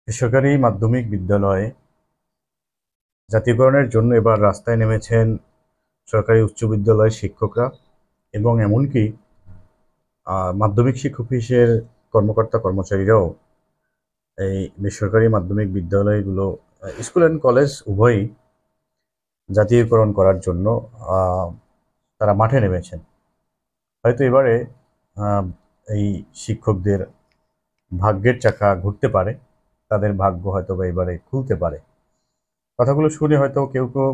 বেসরকারি মাধ্যমিক বিদ্যালয়ে জাতীয়করণের জন্য এবার রাস্তায় নেমেছেন সরকারি উচ্চ বিদ্যালয়ের শিক্ষকরা এবং এমনকি মাধ্যমিক শিক্ষক অফিসের কর্মকর্তা কর্মচারীরাও এই বেসরকারি মাধ্যমিক বিদ্যালয়গুলো স্কুল অ্যান্ড কলেজ উভয়ই জাতীয়করণ করার জন্য আহ, তারা মাঠে নেমেছেন। হয়তো এবারে আহ, এই শিক্ষকদের ভাগ্যের চাকা ঘুরতে পারে, তাদের ভাগ্য হয়তো বা এবারে খুলতে পারে। কথাগুলো শুনে হয়তো কেউ কেউ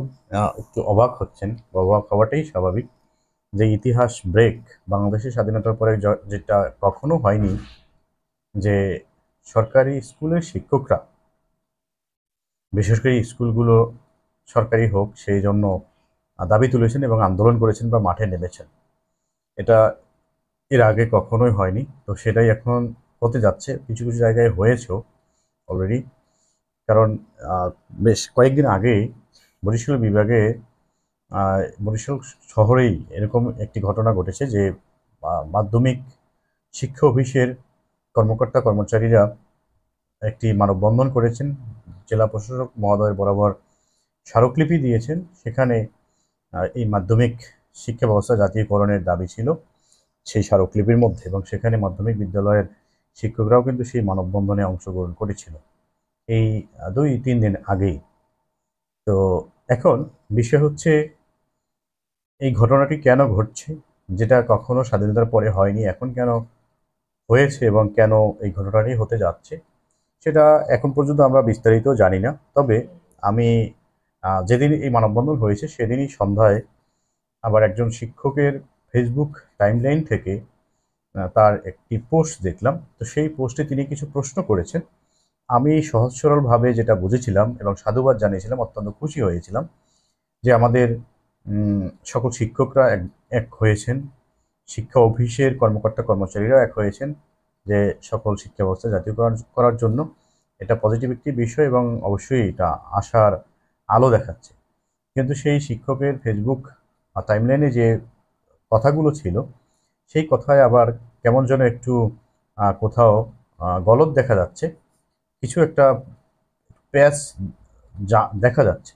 একটু অবাক হচ্ছেন, বা অবাক হওয়াটাই স্বাভাবিক। যে ইতিহাস ব্রেক বাংলাদেশের স্বাধীনতার পরে যেটা কখনো হয়নি, যে সরকারি স্কুলের শিক্ষকরা বেসরকারি স্কুলগুলো সরকারি হোক সেই জন্য দাবি তুলেছেন এবং আন্দোলন করেছেন বা মাঠে নেমেছেন। এটা এর আগে কখনোই হয়নি, তো সেটাই এখন হতে যাচ্ছে। কিছু কিছু জায়গায় হয়েছেও অলরেডি। কারণ বেশ কয়েকদিন আগেই বরিশাল বিভাগে বরিশাল শহরেই এরকম একটি ঘটনা ঘটেছে যে মাধ্যমিক শিক্ষা অফিসের কর্মকর্তা কর্মচারীরা একটি মানববন্ধন করেছেন, জেলা প্রশাসক মহোদয় বরাবর স্মারকলিপি দিয়েছেন। সেখানে এই মাধ্যমিক শিক্ষা ব্যবস্থা জাতীয়করণের দাবি ছিল সেই স্মারকলিপির মধ্যে, এবং সেখানে মাধ্যমিক বিদ্যালয়ের শিক্ষকরাও কিন্তু সেই মানববন্ধনে অংশগ্রহণ করেছিল এই 2-3 দিন আগেই। তো এখন বিষয় হচ্ছে এই ঘটনাটি কেন ঘটছে, যেটা কখনো স্বাধীনতার পরে হয়নি, এখন কেন হয়েছে এবং কেন এই ঘটনাটি হতে যাচ্ছে, সেটা এখন পর্যন্ত আমরা বিস্তারিত জানি না। তবে আমি যেদিন এই মানববন্ধন হয়েছে সেদিনই সন্ধ্যায় আবার একজন শিক্ষকের ফেসবুক টাইমলাইন থেকে তার একটি পোস্ট দেখলাম। তো সেই পোস্টে তিনি কিছু প্রশ্ন করেছেন। আমি সহজ সরলভাবে যেটা বুঝেছিলাম এবং সাধুবাদ জানিয়েছিলাম, অত্যন্ত খুশি হয়েছিলাম যে আমাদের সকল শিক্ষকরা এক এক হয়েছেন, শিক্ষা অফিসের কর্মকর্তা কর্মচারীরা এক হয়েছেন যে সকল শিক্ষা ব্যবস্থা জাতীয়করণ করার জন্য। এটা পজিটিভ একটি বিষয় এবং অবশ্যই এটা আশার আলো দেখাচ্ছে। কিন্তু সেই শিক্ষকের ফেসবুক টাইমলাইনে যে কথাগুলো ছিল, সেই কথায় আবার কেমন যেন একটু কোথাও গলদ দেখা যাচ্ছে, কিছু একটা প্যাচ যা দেখা যাচ্ছে।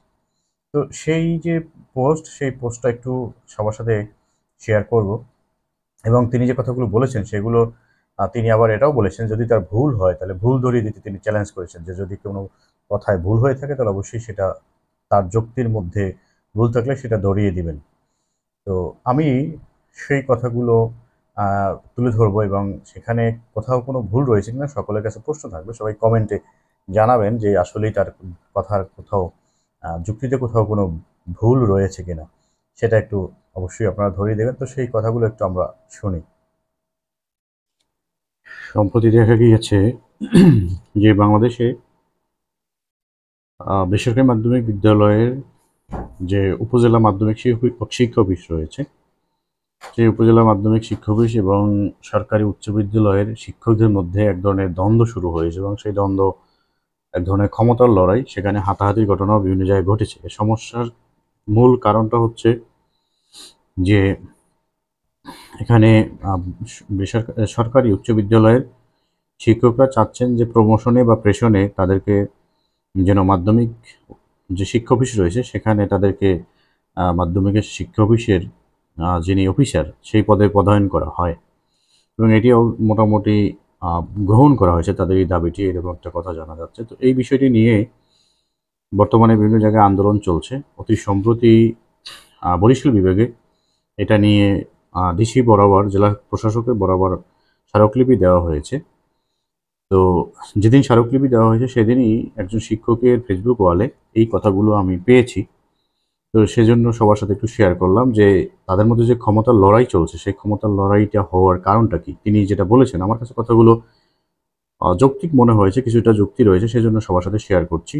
তো সেই যে পোস্ট, সেই পোস্টটা একটু সবার সাথে শেয়ার করব। এবং তিনি যে কথাগুলো বলেছেন সেগুলো তিনি আবার এটাও বলেছেন, যদি তার ভুল হয় তাহলে ভুল ধরিয়ে দিতে তিনি চ্যালেঞ্জ করেছেন, যে যদি কোনো কথায় ভুল হয়ে থাকে তাহলে অবশ্যই সেটা তার যুক্তির মধ্যে ভুল থাকলে সেটা ধরিয়ে দিবেন। তো আমি সেই কথাগুলো তুলে ধরবো এবং সেখানে কোথাও কোনো ভুল রয়েছে কিনা সকলের কাছে প্রশ্ন থাকবে। সবাই কমেন্টে জানাবেন যে আসলেই তার কথার কোথাও যুক্তিতে কোথাও কোনো ভুল রয়েছে কিনা, সেটা একটু অবশ্যই আপনারা ধরিয়ে দেবেন। তো সেই কথাগুলো একটু আমরা শুনি। সম্প্রতি দেখা গিয়েছে যে বাংলাদেশে বেসরকারি মাধ্যমিক বিদ্যালয়ের যে উপজেলা মাধ্যমিক শিক্ষা অফিস রয়েছে, সেই উপজেলা মাধ্যমিক শিক্ষা অফিস এবং সরকারি উচ্চ বিদ্যালয়ের শিক্ষকদের মধ্যে এক ধরনের দ্বন্দ্ব শুরু হয়েছে, এবং সেই দ্বন্দ্ব এক ধরনের ক্ষমতার লড়াই, সেখানে হাতাহাতির ঘটনাও বিভিন্ন জায়গায় ঘটেছে। এই সমস্যার মূল কারণটা হচ্ছে যে এখানে সরকারি উচ্চ বিদ্যালয়ের শিক্ষকরা চাচ্ছেন যে প্রমোশনে বা প্রেষণে তাদেরকে যেন মাধ্যমিক যে শিক্ষা অফিস রয়েছে সেখানে তাদেরকে মাধ্যমিকের শিক্ষা অফিসের যিনি অফিসার সেই পদে পদায়ন করা হয়, এবং এটিও মোটামুটি গ্রহণ করা হয়েছে তাদের এই দাবিটি, এরকম একটা কথা জানা যাচ্ছে। তো এই বিষয়টি নিয়ে বর্তমানে বিভিন্ন জায়গায় আন্দোলন চলছে। অতি সম্প্রতি বরিশাল বিভাগে এটা নিয়ে ডিসি বরাবর, জেলা প্রশাসকের বরাবর স্মারকলিপি দেওয়া হয়েছে। তো যেদিন স্মারকলিপি দেওয়া হয়েছে সেদিনই একজন শিক্ষকের ফেসবুক ওয়ালে এই কথাগুলো আমি পেয়েছি। তো সেজন্য সবার সাথে একটু শেয়ার করলাম যে তাদের মধ্যে যে ক্ষমতার লড়াই চলছে, সেই ক্ষমতার লড়াইটা হওয়ার কারণটা কি। তিনি যেটা বলেছেন আমার কাছে কথাগুলো যৌক্তিক মনে হয়েছে, কিছুটা যুক্তি রয়েছে, সেজন্য সবার সাথে শেয়ার করছি।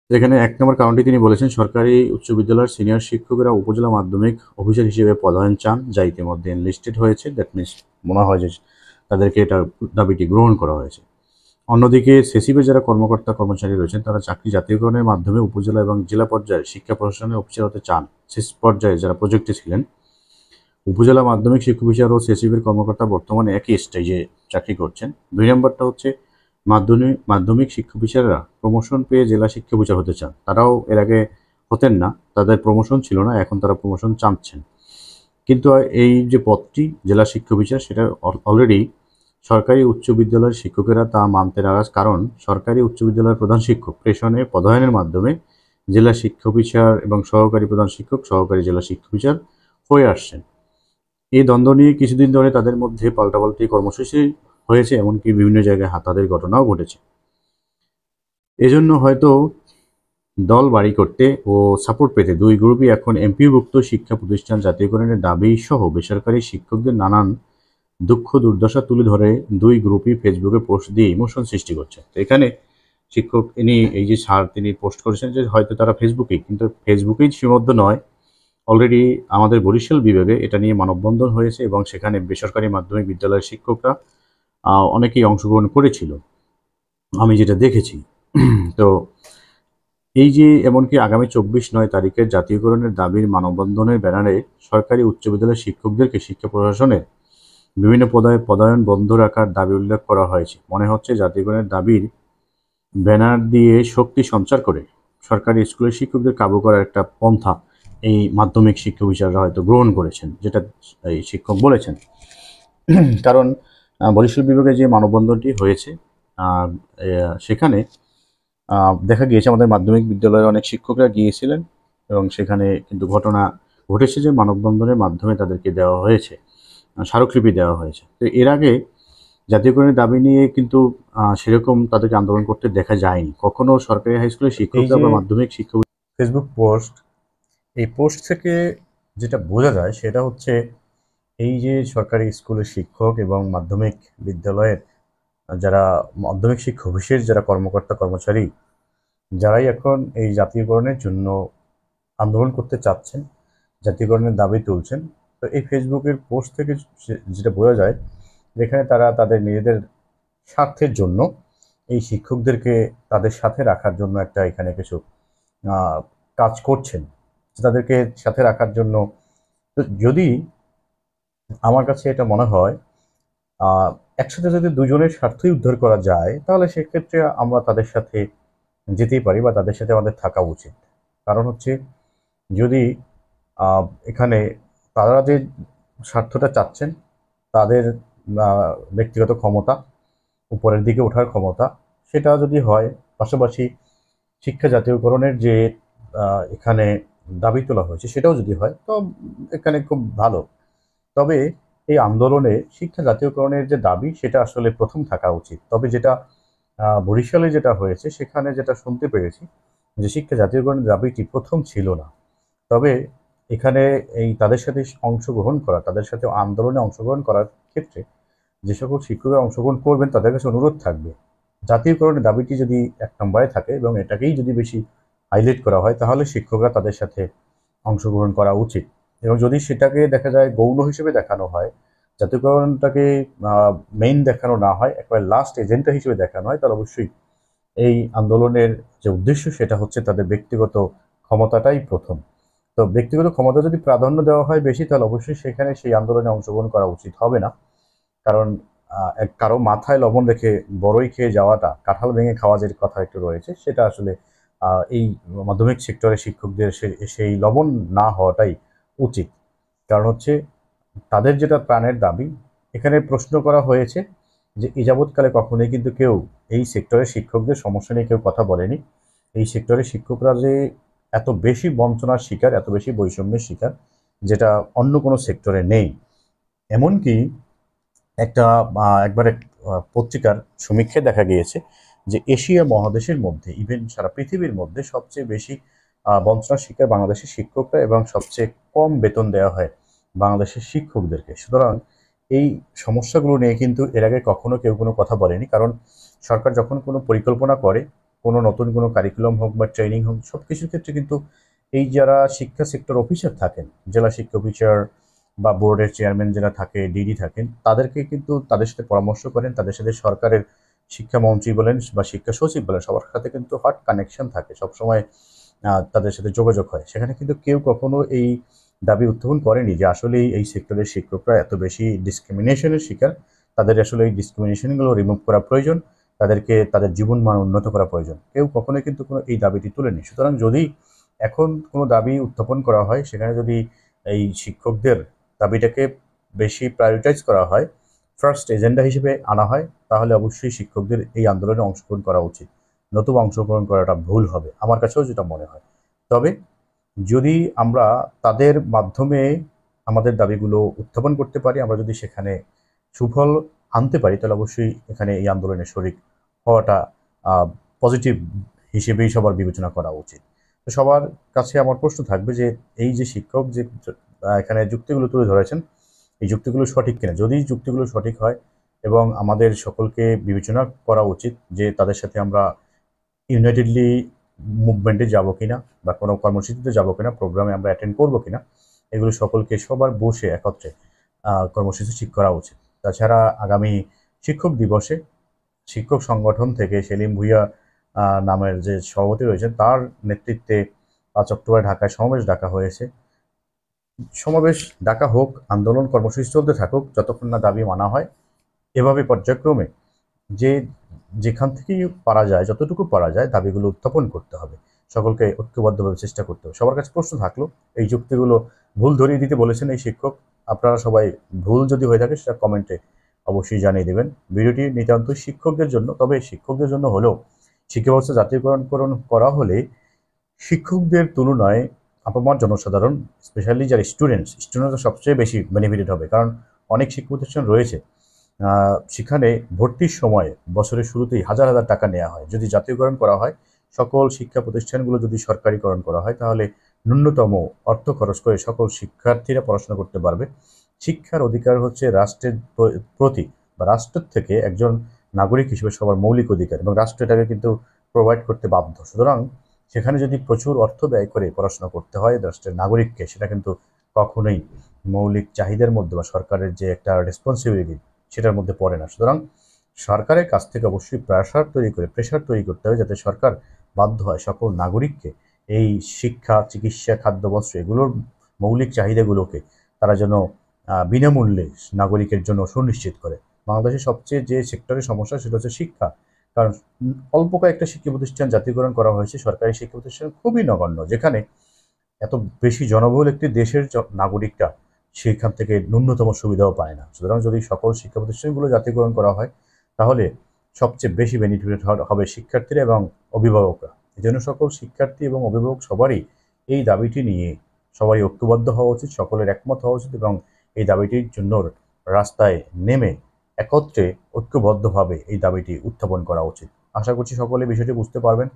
এখানে 1 নম্বর কারণটি তিনি বলেছেন, সরকারি উচ্চ বিদ্যালয়ের সিনিয়র শিক্ষকেরা উপজেলা মাধ্যমিক অফিসার হিসেবে পদায়ন চান, যা ইতিমধ্যে এনলিস্টেড হয়েছে। দ্যাট মিনস মনে হয় যে তাদেরকে এটা দাবিটি গ্রহণ করা হয়েছে। অন্যদিকে সেসিবে যারা কর্মকর্তা কর্মচারী রয়েছেন তারা চাকরি জাতীয়করণের মাধ্যমে উপজেলা এবং জেলা পর্যায়ে শিক্ষা প্রশাসনের অফিসার হতে চান। শেষ পর্যায়ে যারা প্রজেক্টে ছিলেন উপজেলা মাধ্যমিক শিক্ষা অফিসার ও সেসিবির কর্মকর্তা বর্তমানে একই স্টেজে চাকরি করছেন। 2 নম্বরটা হচ্ছে মাধ্যমিক শিক্ষক বিচাররা প্রমোশন পেয়ে জেলা শিক্ষা বিচার হতে চান। তারাও এর আগে হতেন না, তাদের প্রমোশন ছিল না, এখন তারা প্রমোশন চাচ্ছেন। কিন্তু এই যে পদটি জেলা শিক্ষা বিচার, সেটা অলরেডি সরকারি উচ্চ বিদ্যালয়ের শিক্ষকেরা তা মানতে নারাজ, কারণ সরকারি উচ্চ বিদ্যালয়ের প্রধান শিক্ষক প্রেষণে পদায়নের মাধ্যমে জেলা শিক্ষা বিচার এবং সহকারী প্রধান শিক্ষক সহকারী জেলা শিক্ষা বিচার হয়ে আসছেন। এই দ্বন্দ্ব নিয়ে কিছুদিন ধরে তাদের মধ্যে পাল্টাপাল্টি কর্মসূচি হয়েছে, এমনকি বিভিন্ন জায়গায় হাতাহাতির ঘটনাও ঘটেছে। এজন্য হয়তো দল বাড়ি করতে ও সাপোর্ট পেতে দুই গ্রুপই এখন এমপিওভুক্ত শিক্ষা প্রতিষ্ঠান জাতীয়করণের দাবি সহ বেসরকারি শিক্ষকদের নানান দুঃখ দুর্দশা তুলে ধরে দুই গ্রুপই ফেসবুকে পোস্ট দিয়ে ইমোশন সৃষ্টি করছে। তো এখানে শিক্ষক এই যে স্যার তিনি পোস্ট করেছেন যে হয়তো তারা ফেসবুকেই, কিন্তু ফেসবুকেই সীমাবদ্ধ নয়, অলরেডি আমাদের বরিশাল বিভাগে এটা নিয়ে মানববন্ধন হয়েছে এবং সেখানে বেসরকারি মাধ্যমিক বিদ্যালয়ের শিক্ষকরা অনেকেই অংশগ্রহণ করেছিল, আমি যেটা দেখেছি। তো এই যে এমনকি আগামী 24/9 তারিখের জাতীয়করণের দাবির মানববন্ধনের ব্যানারে সরকারি উচ্চ বিদ্যালয়ের শিক্ষকদেরকে শিক্ষা প্রশাসনের বিভিন্ন পদায়ন বন্ধ রাখার দাবি উল্লেখ করা হয়েছে। মনে হচ্ছে জাতীয়করণের দাবির ব্যানার দিয়ে শক্তি সঞ্চার করে সরকারি স্কুলের শিক্ষকদের কাবু করার একটা পন্থা এই মাধ্যমিক শিক্ষা বিচাররা হয়তো গ্রহণ করেছেন, যেটা এই শিক্ষক বলেছেন। কারণ বরিশাল বিভাগে যে মানববন্ধনটি হয়েছে সেখানে দেখা গিয়েছে আমাদের মাধ্যমিক বিদ্যালয়ের অনেক শিক্ষকরা গিয়েছিলেন এবং সেখানে কিন্তু ঘটনা ঘটেছে যে মানববন্ধনের মাধ্যমে তাদেরকে দেওয়া হয়েছে, স্মারকলিপি দেওয়া হয়েছে। তো এর আগে জাতীয়করণের দাবি নিয়ে কিন্তু সেরকম তাদেরকে আন্দোলন করতে দেখা যায়নি কখনো। সরকারি হাই স্কুলের শিক্ষকরা বা মাধ্যমিক শিক্ষক ফেসবুক পোস্ট, এই পোস্ট থেকে যেটা বোঝা যায় সেটা হচ্ছে এই যে সরকারি স্কুলের শিক্ষক এবং মাধ্যমিক বিদ্যালয়ের যারা মাধ্যমিক শিক্ষা অফিসের যারা কর্মকর্তা কর্মচারী, যারাই এখন এই জাতীয়করণের জন্য আন্দোলন করতে চাচ্ছেন, জাতীয়করণের দাবি তুলছেন, তো এই ফেসবুকের পোস্ট থেকে যেটা বোঝা যায় যেখানে তারা তাদের নিজেদের স্বার্থের জন্য এই শিক্ষকদেরকে তাদের সাথে রাখার জন্য একটা এখানে কিছু কাজ করছেন, তাদেরকে সাথে রাখার জন্য। তো যদি আমার কাছে এটা মনে হয় একসাথে যদি দুজনের স্বার্থই উদ্ধার করা যায় তাহলে সেক্ষেত্রে আমরা তাদের সাথে যেতেই পারি বা তাদের সাথে আমাদের থাকা উচিত। কারণ হচ্ছে যদি এখানে তারা যে স্বার্থটা চাচ্ছেন, তাদের ব্যক্তিগত ক্ষমতা, উপরের দিকে ওঠার ক্ষমতা, সেটা যদি হয়, পাশাপাশি শিক্ষা জাতীয়করণের যে এখানে দাবি তোলা হয়েছে সেটাও যদি হয়, তো এখানে খুব ভালো। তবে এই আন্দোলনে শিক্ষা জাতীয়করণের যে দাবি সেটা আসলে প্রথম থাকা উচিত। তবে যেটা বরিশালে যেটা হয়েছে সেখানে যেটা শুনতে পেরেছি যে শিক্ষা জাতীয়করণের দাবিটি প্রথম ছিল না। তবে এখানে এই তাদের সাথে অংশগ্রহণ করা, তাদের সাথে আন্দোলনে অংশগ্রহণ করার ক্ষেত্রে যে সকল শিক্ষকরা অংশগ্রহণ করবেন তাদের কাছে অনুরোধ থাকবে জাতীয়করণের দাবিটি যদি 1 নম্বরে থাকে এবং এটাকেই যদি বেশি হাইলাইট করা হয় তাহলে শিক্ষকরা তাদের সাথে অংশগ্রহণ করা উচিত। এবং যদি সেটাকে দেখা যায় গৌণ হিসেবে দেখানো হয়, জাতীয়করণটাকে মেইন দেখানো না হয়, একবার লাস্ট এজেন্ডা হিসেবে দেখানো হয়, তাহলে অবশ্যই এই আন্দোলনের যে উদ্দেশ্য সেটা হচ্ছে তাদের ব্যক্তিগত ক্ষমতাটাই প্রথম। তো ব্যক্তিগত ক্ষমতা যদি প্রাধান্য দেওয়া হয় বেশি, তাহলে অবশ্যই সেখানে সেই আন্দোলনে অংশগ্রহণ করা উচিত হবে না। কারণ কারো মাথায় লবণ রেখে বড়ই খেয়ে যাওয়াটা, কাঁঠাল ভেঙে খাওয়া যে কথা একটু রয়েছে, সেটা আসলে এই মাধ্যমিক সেক্টরের শিক্ষকদের সেই লবণ না হওয়াটাই উচিত। কারণ হচ্ছে তাদের যেটা প্রাণের দাবি, এখানে প্রশ্ন করা হয়েছে যে এ যাবৎকালে কখনোই কিন্তু কেউ এই সেক্টরের শিক্ষকদের সমস্যা নিয়ে কেউ কথা বলেনি। এই সেক্টরের শিক্ষকরা যে এত বেশি বঞ্চনার শিকার, এত বেশি বৈষম্যের শিকার, যেটা অন্য কোনো সেক্টরে নেই। এমনকি একবারে পত্রিকার সমীক্ষায় দেখা গিয়েছে যে এশিয়া মহাদেশের মধ্যে, ইভেন সারা পৃথিবীর মধ্যে সবচেয়ে বেশি বঞ্চনার শিকার বাংলাদেশের শিক্ষকরা এবং সবচেয়ে কম বেতন দেওয়া হয় বাংলাদেশের শিক্ষকদেরকে। সুতরাং এই সমস্যাগুলো নিয়ে কিন্তু এর আগে কখনো কেউ কোনো কথা বলেনি। কারণ সরকার যখন কোনো পরিকল্পনা করে, কোনো নতুন কোনো কারিকুলাম হোক বা ট্রেনিং হোক, সব কিছুর ক্ষেত্রে কিন্তু এই যারা শিক্ষা সেক্টর অফিসার থাকেন, জেলা শিক্ষা অফিসার বা বোর্ডের চেয়ারম্যান যারা থাকে, ডিডি থাকেন, তাদেরকে কিন্তু তাদের সাথে পরামর্শ করেন, তাদের সাথে সরকারের শিক্ষামন্ত্রী বলেন বা শিক্ষা সচিব বলেন, সবার সাথে কিন্তু হট কানেকশন থাকে, সবসময় তাদের সাথে যোগাযোগ হয়। সেখানে কিন্তু কেউ কখনো এই দাবি উত্থাপন করেনি যে আসলেই এই সেক্টরের শিক্ষকরা এত বেশি ডিসক্রিমিনেশনের শিকার, তাদের আসলে এই ডিসক্রিমিনেশনগুলো রিমুভ করা প্রয়োজন তাদেরকে তাদের জীবনমান উন্নত করা প্রয়োজন। কেউ কখনোই কিন্তু কোনো এই দাবিটি তুলেনি। সুতরাং যদি এখন কোনো দাবি উত্থাপন করা হয়, সেখানে যদি এই শিক্ষকদের দাবিটাকে বেশি প্রায়োরিটাইজ করা হয়, ফার্স্ট এজেন্ডা হিসেবে আনা হয়, তাহলে অবশ্যই শিক্ষকদের এই আন্দোলনে অংশগ্রহণ করা উচিত। নতুবা অংশগ্রহণ করাটা ভুল হবে, আমার কাছেও যেটা মনে হয়। তবে যদি আমরা তাদের মাধ্যমে আমাদের দাবিগুলো উত্থাপন করতে পারি, আমরা যদি সেখানে সুফল আনতে পারি, তাহলে অবশ্যই এখানে এই আন্দোলনে শরিক হওয়াটা পজিটিভ হিসেবেই সবার বিবেচনা করা উচিত। তো সবার কাছে আমার প্রশ্ন থাকবে যে এই যে শিক্ষক যে এখানে যুক্তিগুলো তুলে ধরেছেন, এই যুক্তিগুলো সঠিক কিনা। যদি যুক্তিগুলো সঠিক হয় এবং আমাদের সকলকে বিবেচনা করা উচিত যে তাদের সাথে আমরা ইউনাইটেডলি মুভমেন্টে যাব কিনা বা কোনো কর্মসূচিতে যাব কিনা, প্রোগ্রামে আমরা অ্যাটেন্ড করব কিনা, এগুলো সকলকে সবার বসে একত্রে কর্মসূচি ঠিক করা উচিত। তাছাড়া আগামী শিক্ষক দিবসে শিক্ষক সংগঠন থেকে সেলিম ভুঁইয়া নামের যে সভাপতি রয়েছেন, তার নেতৃত্বে 5 অক্টোবর ঢাকায় সমাবেশ ডাকা হয়েছে। সমাবেশ ডাকা হোক, আন্দোলন কর্মসূচি চলতে থাকুক, যতক্ষণ না দাবি মানা হয়। এভাবে পর্যায়ক্রমে যে যেখান থেকেই পারা যায়, যতটুকু পারা যায় দাবিগুলো উত্থাপন করতে হবে, সকলকে ঐক্যবদ্ধভাবে চেষ্টা করতে হবে। সবার কাছে প্রশ্ন থাকলো, এই যুক্তিগুলো ভুল ধরিয়ে দিতে বলেছেন এই শিক্ষক, আপনারা সবাই ভুল যদি হয়ে থাকে সেটা কমেন্টে অবশ্যই জানিয়ে দেবেন। ভিডিওটি নিতান্তই শিক্ষকদের জন্য, তবে শিক্ষকদের জন্য হলেও শিক্ষা ব্যবস্থা জাতীয়করণ করা হলে শিক্ষকদের তুলনায় আপামর জনসাধারণ, স্পেশালি যারা স্টুডেন্টরা সবচেয়ে বেশি বেনিফিটেড হবে। কারণ অনেক শিক্ষা প্রতিষ্ঠান রয়েছে সেখানে ভর্তির সময় বছরের শুরুতেই হাজার হাজার টাকা নেওয়া হয়। যদি জাতীয়করণ করা হয়, সকল শিক্ষা প্রতিষ্ঠানগুলো যদি সরকারিকরণ করা হয়, তাহলে ন্যূনতম অর্থ খরচ করে সকল শিক্ষার্থীরা পড়াশোনা করতে পারবে। শিক্ষার অধিকার হচ্ছে রাষ্ট্রের প্রতি বা রাষ্ট্রের থেকে একজন নাগরিক হিসেবে সবার মৌলিক অধিকার, এবং রাষ্ট্র এটাকে কিন্তু প্রোভাইড করতে বাধ্য। সুতরাং সেখানে যদি প্রচুর অর্থ ব্যয় করে পড়াশোনা করতে হয় রাষ্ট্রের নাগরিককে, সেটা কিন্তু কখনোই মৌলিক চাহিদার মধ্যে বা সরকারের যে একটা রেসপন্সিবিলিটি সেটার মধ্যে পড়ে না। সুতরাং সরকারের কাছ থেকে অবশ্যই প্রেশার তৈরি করতে হবে, যাতে সরকার বাধ্য হয় সকল নাগরিককে এই শিক্ষা, চিকিৎসা, খাদ্য, বস্ত্র এগুলোর মৌলিক চাহিদাগুলোকে তারা যেন বিনামূল্যে নাগরিকের জন্য সুনিশ্চিত করে। বাংলাদেশের সবচেয়ে যে সেক্টরের সমস্যা সেটা হচ্ছে শিক্ষা। কারণ অল্প কয়েকটা শিক্ষা প্রতিষ্ঠান জাতীয়করণ করা হয়েছে, সরকারি শিক্ষা প্রতিষ্ঠান খুবই নগণ্য, যেখানে এত বেশি জনবহুল একটি দেশের নাগরিকরা সেখান থেকে ন্যূনতম সুবিধাও পায় না। সুতরাং যদি সকল শিক্ষা প্রতিষ্ঠানগুলো জাতীয়করণ করা হয়, তাহলে সবচেয়ে বেশি বেনিফিট হবে শিক্ষার্থীরা এবং অভিভাবকরা। এই জন্য সকল শিক্ষার্থী এবং অভিভাবক সবারই এই দাবিটি নিয়ে সবাই ঐক্যবদ্ধ হওয়া উচিত, সকলের একমত হওয়া উচিত, এবং এই দাবিটির জন্য রাস্তায় নেমে একত্রে ঐক্যবদ্ধভাবে এই দাবিটি উত্থাপন করা উচিত। আশা করছি সকলে বিষয়টি বুঝতে পারবেন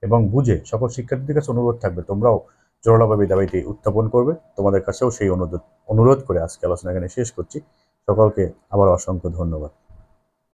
এবং বুঝে সকল শিক্ষার্থীদের কাছে অনুরোধ থাকবে, তোমরাও জোরালোভাবে দাবিটি উত্থাপন করবে। তোমাদের কাছেও সেই অনুরোধ করে আজকে আলোচনা এখানে শেষ করছি। সকলকে আবার অসংখ্য ধন্যবাদ।